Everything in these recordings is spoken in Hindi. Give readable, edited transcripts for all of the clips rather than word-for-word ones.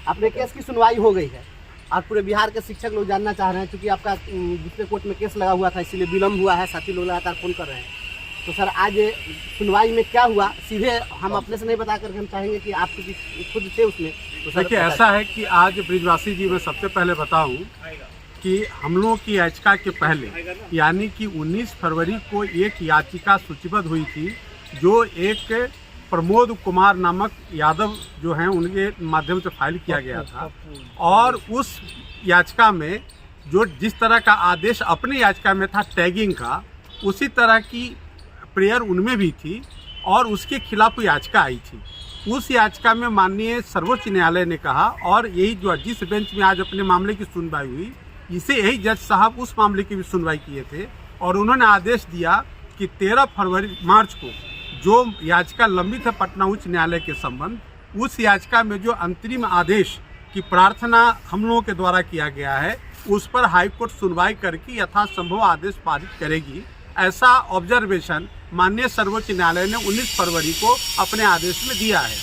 अपने केस की सुनवाई हो गई है और पूरे बिहार के शिक्षक लोग जानना चाह रहे हैं, क्योंकि आपका दूसरे कोर्ट में केस लगा हुआ था, इसीलिए विलम्ब हुआ है, साथी लोग लगातार फोन कर रहे हैं। तो सर आज सुनवाई में क्या हुआ, सीधे हम अपने से नहीं बता करके हम चाहेंगे कि आप खुद थे उसमें। तो सर देखिए ऐसा है कि आज ब्रिजवासी जी मैं सबसे पहले बताऊं कि हम लोगों की याचिका के पहले यानी कि 19 फरवरी को एक याचिका सूचीबद्ध हुई थी, जो एक प्रमोद कुमार नामक यादव जो हैं उनके माध्यम से फाइल किया गया था। और उस याचिका में जो जिस तरह का आदेश अपनी याचिका में था टैगिंग का, उसी तरह की प्रेयर उनमें भी थी और उसके खिलाफ याचिका आई थी। उस याचिका में माननीय सर्वोच्च न्यायालय ने कहा, और यही जो जिस बेंच में आज अपने मामले की सुनवाई हुई, इसे यही जज साहब उस मामले की भी सुनवाई किए थे और उन्होंने आदेश दिया कि 13 मार्च को जो याचिका लंबित है पटना उच्च न्यायालय के संबंध, उस याचिका में जो अंतरिम आदेश की प्रार्थना हम लोगों के द्वारा किया गया है, उस पर हाईकोर्ट सुनवाई करके यथासंभव आदेश पारित करेगी। ऐसा ऑब्जर्वेशन माननीय सर्वोच्च न्यायालय ने 19 फरवरी को अपने आदेश में दिया है।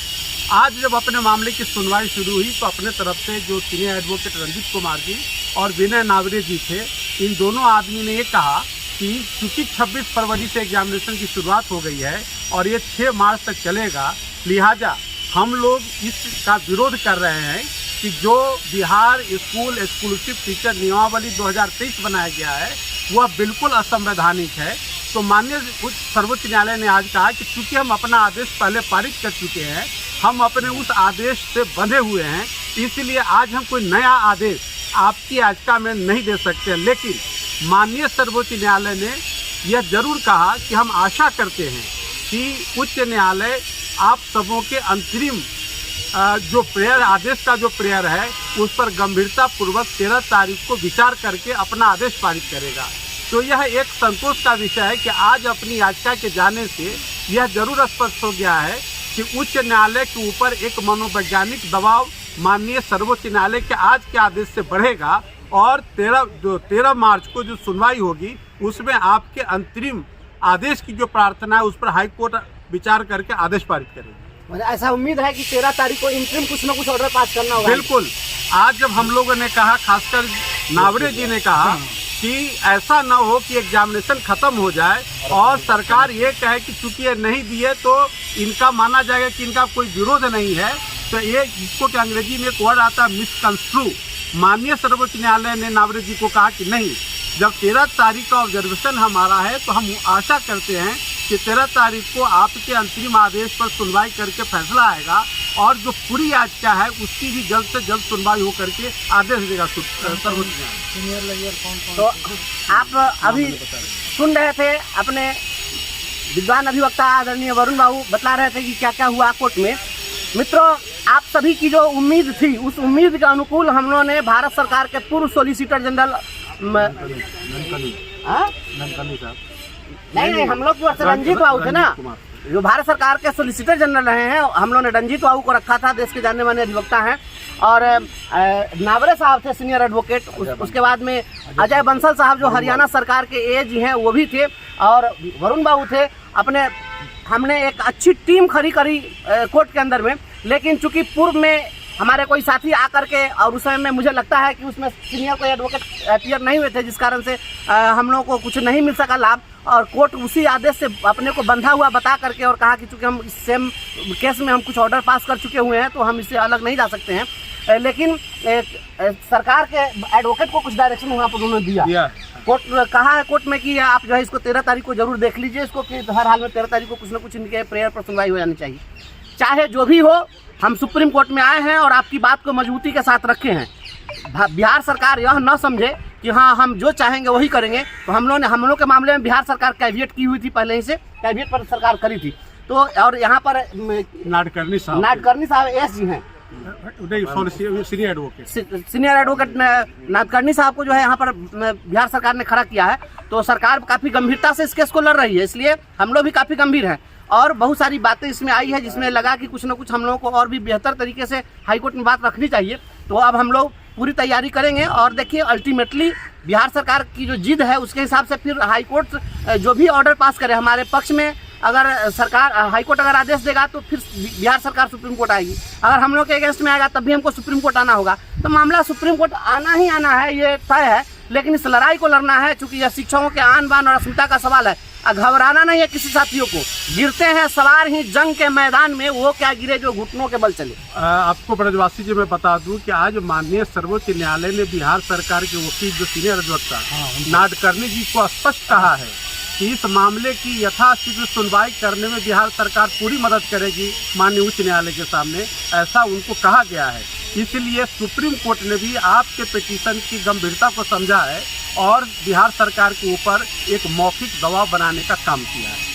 आज जब अपने मामले की सुनवाई शुरू हुई तो अपने तरफ से जो सीनियर एडवोकेट रंजीत कुमार जी और विनय नावरे जी थे, इन दोनों आदमी ने ये कहा कि चूँकि 26 फरवरी से एग्जामिनेशन की शुरुआत हो गई है और ये 6 मार्च तक चलेगा, लिहाजा हम लोग इसका विरोध कर रहे हैं कि जो बिहार स्कूल एक्सक्लूसिव टीचर नियमावली 2023 बनाया गया है वह बिल्कुल असंवैधानिक है। तो माननीय सर्वोच्च न्यायालय ने आज कहा कि चूंकि हम अपना आदेश पहले पारित कर चुके हैं, हम अपने उस आदेश से बंधे हुए हैं, इसलिए आज हम कोई नया आदेश आपकी याचिका में नहीं दे सकते। लेकिन माननीय सर्वोच्च न्यायालय ने यह जरूर कहा कि हम आशा करते हैं कि उच्च न्यायालय आप सबों के अंतरिम जो प्रेयर आदेश का जो प्रेयर है उस पर गंभीरता पूर्वक 13 तारीख को विचार करके अपना आदेश पारित करेगा। तो यह एक संतोष का विषय है कि आज अपनी याचिका के जाने से यह जरूर स्पष्ट हो गया है कि उच्च न्यायालय के ऊपर एक मनोवैज्ञानिक दबाव माननीय सर्वोच्च न्यायालय के आज के आदेश से बढ़ेगा और 13 मार्च को जो सुनवाई होगी उसमें आपके अंतरिम आदेश की जो प्रार्थना है उस पर हाईकोर्ट विचार करके आदेश पारित करेगी। ऐसा उम्मीद है कि 13 तारीख को इंटरिम कुछ न कुछ ऑर्डर पास करना होगा। बिल्कुल। आज जब हम लोगों ने कहा, खासकर नावरे जी ने कहा कि ऐसा न हो कि एग्जामिनेशन खत्म हो जाए और सरकार ये कहे कि चूंकि ये नहीं दिए तो इनका माना जाएगा कि इनका कोई विरोध नहीं है, तो ये इसको कि अंग्रेजी में एक वर्ड आता है मिसकंस्ट्रू। माननीय सर्वोच्च न्यायालय ने नावरे जी को कहा कि नहीं, जब 13 तारीख का ऑब्जर्वेशन हमारा है तो हम आशा करते हैं कि 13 तारीख को आपके अंतरिम आदेश पर सुनवाई करके फैसला आएगा और जो पूरी याचिका है उसकी भी जल्द से जल्द सुनवाई हो करके आदेश देगा सर्वोच्च न्यायालय। तो आप अभी सुन रहे थे अपने विद्वान अधिवक्ता आदरणीय वरुण बाबू बता रहे थे कि क्या क्या हुआ कोर्ट में। मित्रों, आप सभी की जो उम्मीद थी उस उम्मीद के अनुकूल हम लोगों ने भारत सरकार के पूर्व सॉलिसिटर जनरल नहीं हम लोग की ओर से रंजीत बाबू थे ना, जो भारत सरकार के सॉलिसिटर जनरल रहे हैं, हम लोगों ने रंजीत बाबू को रखा था, देश के जानने माने अधिवक्ता हैं। और नावरे साहब थे सीनियर एडवोकेट, उसके बाद में अजय बंसल साहब जो हरियाणा सरकार के एज हैं वो भी थे, और वरुण बाबू थे। अपने हमने एक अच्छी टीम खड़ी करी कोर्ट के अंदर में, लेकिन चूंकि पूर्व में हमारे कोई साथी आकर के और उस समय में मुझे लगता है कि उसमें सीनियर कोई एडवोकेट अपीयर नहीं हुए थे, जिस कारण से हम लोगों को कुछ नहीं मिल सका लाभ। और कोर्ट उसी आदेश से अपने को बंधा हुआ बता करके और कहा कि चूंकि हम इस सेम केस में हम कुछ ऑर्डर पास कर चुके हुए हैं तो हम इससे अलग नहीं जा सकते हैं। लेकिन सरकार के एडवोकेट को कुछ डायरेक्शन वहाँ पर उन्होंने दिया। कोर्ट कहा है कोर्ट में कि आप जो है इसको 13 तारीख को जरूर देख लीजिए इसको, कि हर हाल में 13 तारीख को कुछ न कुछ इनके प्रेयर पर सुनवाई हो जानी चाहिए। चाहे जो भी हो, हम सुप्रीम कोर्ट में आए हैं और आपकी बात को मजबूती के साथ रखे हैं। बिहार सरकार यह न समझे कि हाँ हम जो चाहेंगे वही करेंगे। तो हम लोग के मामले में बिहार सरकार कैविएट की हुई थी, पहले ही से कैविएट पर सरकार करी थी। तो और यहाँ पर नाडकर्णी साहब एस जी हैं, सीनियर एडवोकेट नाडकर्णी साहब को जो है यहाँ पर बिहार सरकार ने खड़ा किया है। तो सरकार काफ़ी गंभीरता से इस केस को लड़ रही है, इसलिए हम लोग भी काफ़ी गंभीर हैं। और बहुत सारी बातें इसमें आई है जिसमें लगा कि कुछ न कुछ हम लोगों को और भी बेहतर तरीके से हाईकोर्ट में बात रखनी चाहिए। तो अब हम लोग पूरी तैयारी करेंगे और देखिए अल्टीमेटली बिहार सरकार की जो जिद है उसके हिसाब से फिर हाईकोर्ट जो भी ऑर्डर पास करे हमारे पक्ष में अगर सरकार हाईकोर्ट अगर आदेश देगा तो फिर बिहार सरकार सुप्रीम कोर्ट आएगी। अगर हम लोग के अगेंस्ट में आएगा तब भी हमको सुप्रीम कोर्ट आना होगा। तो मामला सुप्रीम कोर्ट आना ही आना है, ये तय है। लेकिन इस लड़ाई को लड़ना है, चूंकि यह शिक्षकों के आन बान और अस्मिता का सवाल है। घबराना नहीं है किसी साथियों को। गिरते हैं सवार ही जंग के मैदान में, वो क्या गिरे जो घुटनों के बल चले। आपको ब्रजवासी जी मैं बता दूं कि आज माननीय सर्वोच्च न्यायालय ने बिहार सरकार के वकील जो सीनियर अधिवक्ता नाडकर्णी जी को स्पष्ट कहा है कि इस मामले की यथाशीघ्र सुनवाई करने में बिहार सरकार पूरी मदद करेगी माननीय उच्च न्यायालय के सामने, ऐसा उनको कहा गया है। इसलिए सुप्रीम कोर्ट ने भी आपके पिटीशन की गंभीरता को समझा है और बिहार सरकार के ऊपर एक मौखिक दबाव बनाने का काम किया है।